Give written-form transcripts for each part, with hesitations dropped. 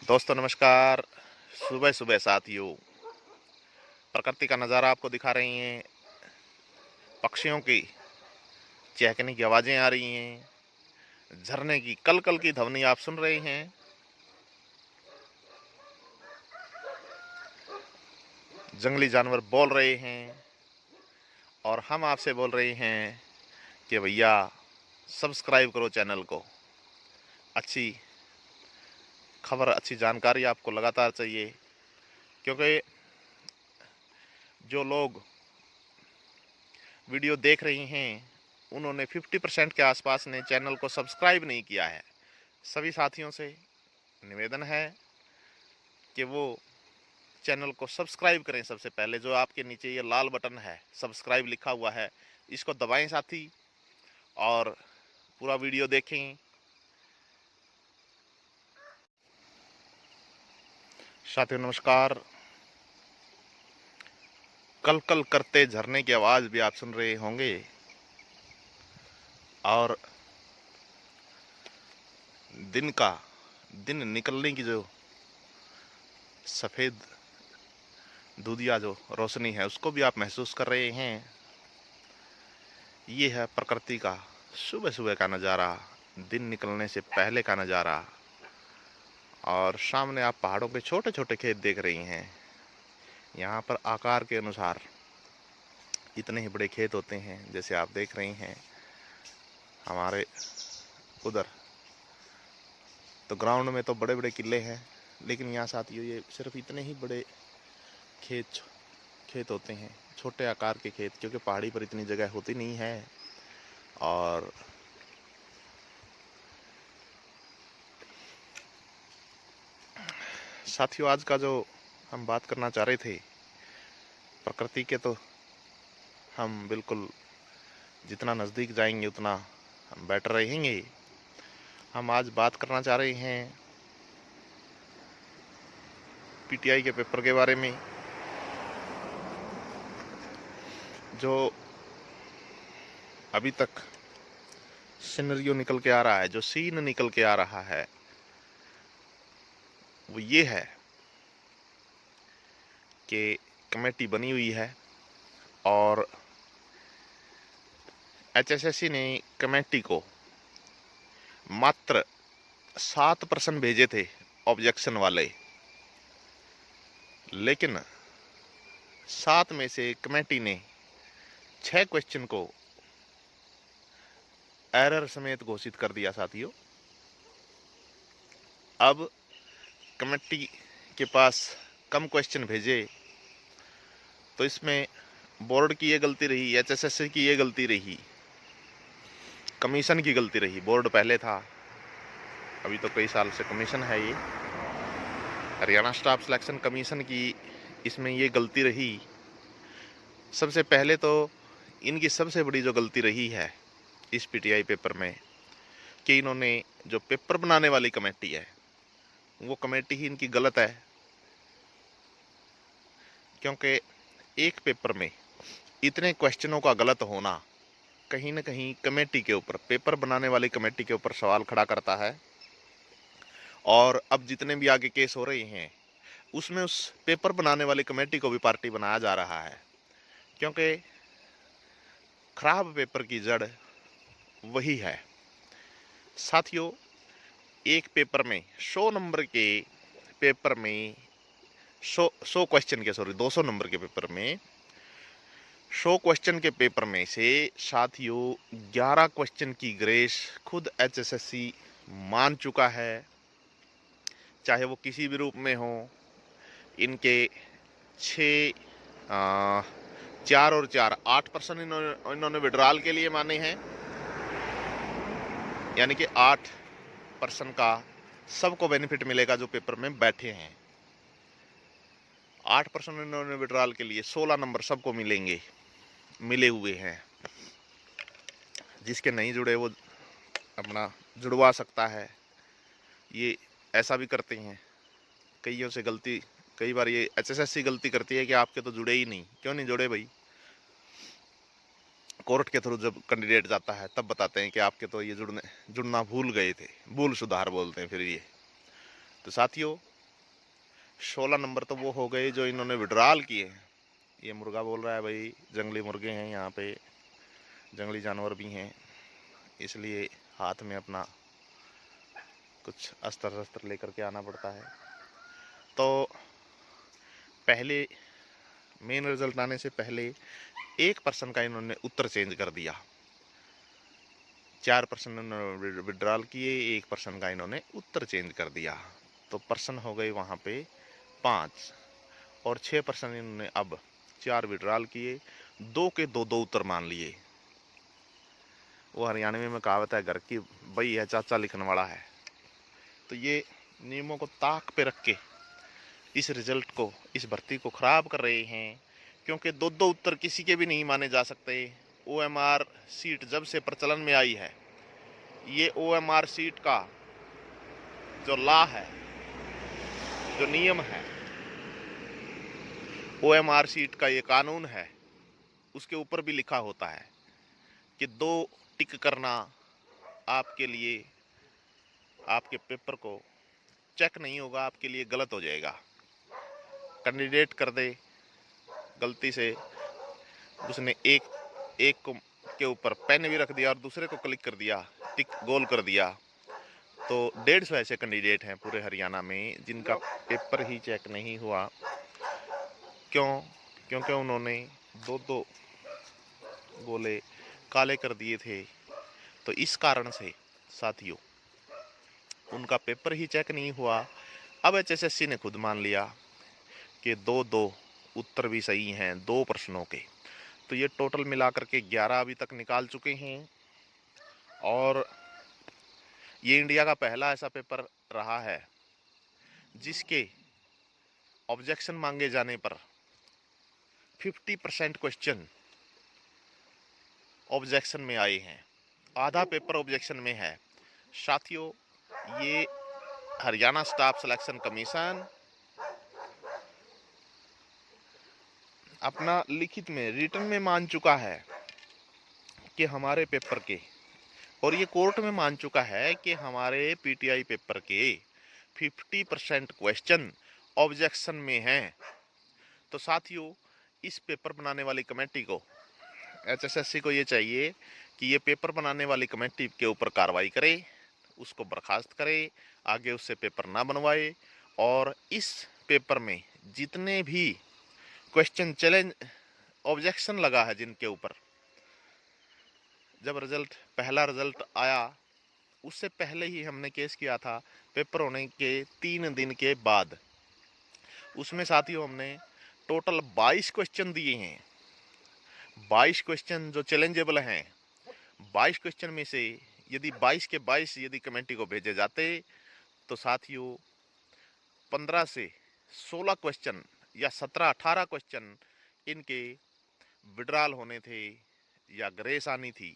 दोस्तों नमस्कार। सुबह सुबह साथियों, प्रकृति का नज़ारा आपको दिखा रही हैं। पक्षियों की चहकने की आवाज़ें आ रही हैं। झरने की कल कल की ध्वनि आप सुन रहे हैं। जंगली जानवर बोल रहे हैं और हम आपसे बोल रहे हैं कि भैया सब्सक्राइब करो चैनल को। अच्छी खबर, अच्छी जानकारी आपको लगातार चाहिए, क्योंकि जो लोग वीडियो देख रही हैं उन्होंने 50% के आसपास ने चैनल को सब्सक्राइब नहीं किया है। सभी साथियों से निवेदन है कि वो चैनल को सब्सक्राइब करें। सबसे पहले जो आपके नीचे ये लाल बटन है, सब्सक्राइब लिखा हुआ है, इसको दबाएं साथी, और पूरा वीडियो देखें। साथियों नमस्कार। कल कल करते झरने की आवाज़ भी आप सुन रहे होंगे, और दिन निकलने की जो सफ़ेद दूधिया जो रोशनी है उसको भी आप महसूस कर रहे हैं। ये है प्रकृति का सुबह सुबह का नज़ारा, दिन निकलने से पहले का नज़ारा। और सामने आप पहाड़ों के छोटे छोटे खेत देख रही हैं। यहाँ पर आकार के अनुसार इतने ही बड़े खेत होते हैं, जैसे आप देख रही हैं। हमारे उधर तो ग्राउंड में तो बड़े बड़े किले हैं, लेकिन यहाँ साथियों ये सिर्फ इतने ही बड़े खेत होते हैं, छोटे आकार के खेत, क्योंकि पहाड़ी पर इतनी जगह होती नहीं है। और साथियों आज का जो हम बात करना चाह रहे थे प्रकृति के, तो हम बिल्कुल जितना नज़दीक जाएंगे उतना हम बेटर रहेंगे। हम आज बात करना चाह रहे हैं पीटीआई के पेपर के बारे में। जो अभी तक सिनेरियो निकल के आ रहा है, जो सीन निकल के आ रहा है, वो ये है कि कमेटी बनी हुई है और एचएसएससी ने कमेटी को मात्र 7 प्रश्न भेजे थे ऑब्जेक्शन वाले, लेकिन 7 में से कमेटी ने 6 क्वेश्चन को एरर समेत घोषित कर दिया साथियों। अब कमेटी के पास कम क्वेश्चन भेजे तो इसमें बोर्ड की ये गलती रही, एचएसएससी की ये गलती रही, कमीशन की गलती रही। बोर्ड पहले था, अभी तो कई साल से कमीशन है, ये हरियाणा स्टाफ सिलेक्शन कमीशन की इसमें ये गलती रही। सबसे पहले तो इनकी सबसे बड़ी जो गलती रही है इस पीटीआई पेपर में, कि इन्होंने जो पेपर बनाने वाली कमेटी है वो कमेटी ही इनकी गलत है। क्योंकि एक पेपर में इतने क्वेश्चनों का गलत होना कहीं ना कहीं कमेटी के ऊपर, पेपर बनाने वाली कमेटी के ऊपर सवाल खड़ा करता है। और अब जितने भी आगे केस हो रहे हैं उसमें उस पेपर बनाने वाली कमेटी को भी पार्टी बनाया जा रहा है, क्योंकि खराब पेपर की जड़ वही है साथियों। एक पेपर में 100 नंबर के पेपर में 100 क्वेश्चन के 200 नंबर के पेपर में 100 क्वेश्चन के पेपर में से साथियों 11 क्वेश्चन की ग्रेस खुद एचएसएससी मान चुका है, चाहे वो किसी भी रूप में हो। इनके 4 और 4 8% इन्होंने विड्रॉल के लिए माने हैं, यानी कि 8% का सबको बेनिफिट मिलेगा जो पेपर में बैठे हैं। 8% इन्होंने विड्रॉल के लिए, 16 नंबर सबको मिलेंगे, मिले हुए हैं। जिसके नहीं जुड़े वो अपना जुड़वा सकता है। ये ऐसा भी करते हैं, कईयों से गलती, कई बार ये एचएसएससी गलती करती है कि आपके तो जुड़े ही नहीं। क्यों नहीं जुड़े भाई? कोर्ट के थ्रू जब कैंडिडेट जाता है तब बताते हैं कि आपके तो ये जुड़ना भूल गए थे, भूल सुधार बोलते हैं फिर ये। तो साथियों 16 नंबर तो वो हो गए जो इन्होंने विड्रॉल किए हैं। ये मुर्गा बोल रहा है भाई जंगली मुर्गे हैं यहाँ पे, जंगली जानवर भी हैं, इसलिए हाथ में अपना कुछ अस्त्र शस्त्र लेकर के आना पड़ता है। तो पहले मेन रिजल्ट आने से पहले 1% का इन्होंने उत्तर चेंज कर दिया। 4% इन्होंने विड्रॉल किए, 1% का इन्होंने उत्तर चेंज कर दिया, तो पर्सन हो गए वहाँ पे 5। और 6% इन्होंने अब 4 विड्रॉल किए, 2 के 2 उत्तर मान लिए। वो हरियाणवी में कहावत है, घर की बई है चाचा लिखने वाला है। तो ये नियमों को ताक पे रख के इस रिजल्ट को, इस भर्ती को खराब कर रहे हैं, क्योंकि 2 उत्तर किसी के भी नहीं माने जा सकते। OMR सीट जब से प्रचलन में आई है, ये OMR सीट का जो लॉ है, जो नियम है, OMR सीट का ये कानून है, उसके ऊपर भी लिखा होता है कि 2 टिक करना आपके लिए, आपके पेपर को चेक नहीं होगा, आपके लिए गलत हो जाएगा। कैंडिडेट कर दे गलती से, उसने एक को के ऊपर पेन भी रख दिया और दूसरे को क्लिक कर दिया, टिक गोल कर दिया, तो 150 ऐसे कैंडिडेट हैं पूरे हरियाणा में जिनका पेपर ही चेक नहीं हुआ। क्यों? क्योंकि उन्होंने 2 गोले काले कर दिए थे। तो इस कारण से साथियों उनका पेपर ही चेक नहीं हुआ। अब HSSC ने खुद मान लिया कि 2 उत्तर भी सही हैं 2 प्रश्नों के। तो ये टोटल मिलाकर के 11 अभी तक निकाल चुके हैं, और ये इंडिया का पहला ऐसा पेपर रहा है जिसके ऑब्जेक्शन मांगे जाने पर 50% क्वेश्चन ऑब्जेक्शन में आए हैं, आधा पेपर ऑब्जेक्शन में है। साथियों ये हरियाणा स्टाफ सिलेक्शन कमीशन अपना लिखित में, रिटन में मान चुका है कि हमारे पेपर के, और ये कोर्ट में मान चुका है कि हमारे PTI पेपर के 50% क्वेश्चन ऑब्जेक्शन में हैं। तो साथियों इस पेपर बनाने वाली कमेटी को, HSSC को ये चाहिए कि ये पेपर बनाने वाली कमेटी के ऊपर कार्रवाई करे, उसको बर्खास्त करे, आगे उससे पेपर ना बनवाए, और इस पेपर में जितने भी क्वेश्चन चैलेंज ऑब्जेक्शन लगा है जिनके ऊपर, जब पहला रिजल्ट आया उससे पहले ही हमने केस किया था, पेपर होने के 3 दिन के बाद, उसमें साथियों हमने टोटल 22 क्वेश्चन दिए हैं। 22 क्वेश्चन जो चैलेंजेबल हैं, 22 क्वेश्चन में से यदि 22 के 22 यदि कमेटी को भेजे जाते तो साथियों 15 से 16 क्वेश्चन या 17-18 क्वेश्चन इनके विड्रॉल होने थे या ग्रेस आनी थी।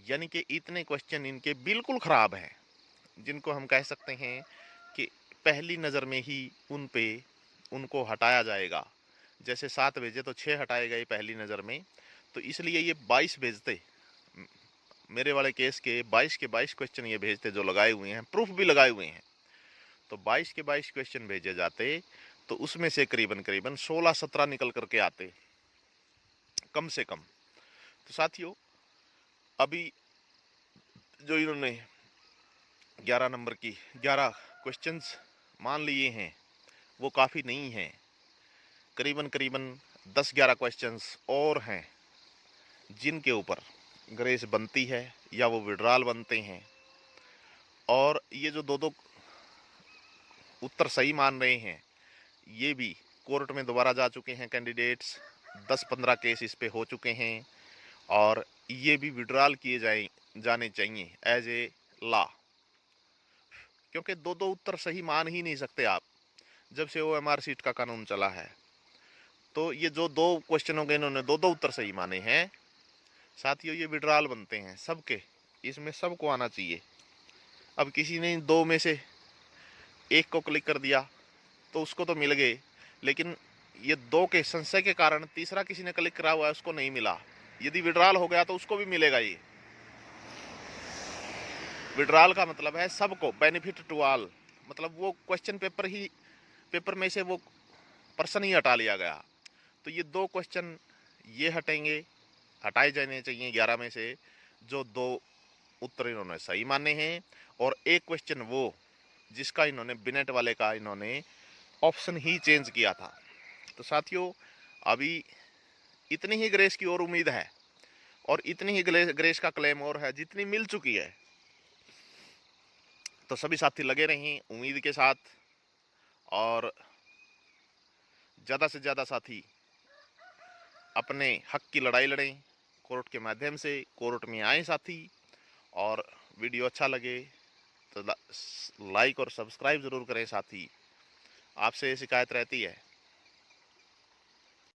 यानी कि इतने क्वेश्चन इनके बिल्कुल ख़राब हैं, जिनको हम कह सकते हैं कि पहली नज़र में ही उनको हटाया जाएगा। जैसे 7 भेजे तो 6 हटाए गए पहली नज़र में, तो इसलिए ये 22 भेजते, मेरे वाले केस के 22 के 22 क्वेश्चन ये भेजते जो लगाए हुए हैं, प्रूफ भी लगाए हुए हैं। तो 22 के 22 क्वेश्चन भेजे जाते तो उसमें से करीबन 16-17 निकल करके आते कम से कम। तो साथियों अभी जो इन्होंने 11 नंबर की 11 क्वेश्चंस मान लिए हैं वो काफ़ी नहीं हैं, करीबन 10-11 क्वेश्चंस और हैं जिनके ऊपर ग्रेस बनती है या वो विड्रॉल बनते हैं। और ये जो 2 उत्तर सही मान रहे हैं ये भी कोर्ट में दोबारा जा चुके हैं कैंडिडेट्स, 10-15 केस इस पे हो चुके हैं, और ये भी विड्रॉल किए जाने चाहिए एज ए लॉ, क्योंकि 2 उत्तर सही मान ही नहीं सकते आप जब से OMR सीट का कानून चला है। तो ये जो 2 क्वेश्चनों के इन्होंने 2 उत्तर सही माने हैं साथियों, ये विड्रॉल बनते हैं सबके, इसमें सबको आना चाहिए। अब किसी ने 2 में से 1 को क्लिक कर दिया तो उसको तो मिल गए, लेकिन ये 2 के संशय के कारण तीसरा किसी ने क्लिक करा हुआ है उसको नहीं मिला। यदि विड्रॉल हो गया तो उसको भी मिलेगा। ये विड्रॉल का मतलब है सबको, बेनिफिट टू ऑल, मतलब वो क्वेश्चन पेपर ही पेपर में से वो पर्सन ही हटा लिया गया। तो ये 2 क्वेश्चन ये हटेंगे, हटाए जाने चाहिए 11 में से, जो 2 उत्तर इन्होंने सही माने हैं, और एक क्वेश्चन वो जिसका इन्होंने बिनेट वाले का इन्होंने ऑप्शन ही चेंज किया था। तो साथियों, अभी इतनी ही ग्रेस की और उम्मीद है, और इतनी ही ग्रेस का क्लेम और है जितनी मिल चुकी है। तो सभी साथी लगे रहें उम्मीद के साथ, और ज़्यादा से ज़्यादा साथी अपने हक की लड़ाई लड़ें कोर्ट के माध्यम से। कोर्ट में आए साथी, और वीडियो अच्छा लगे तो लाइक और सब्सक्राइब ज़रूर करें साथी। आपसे शिकायत रहती है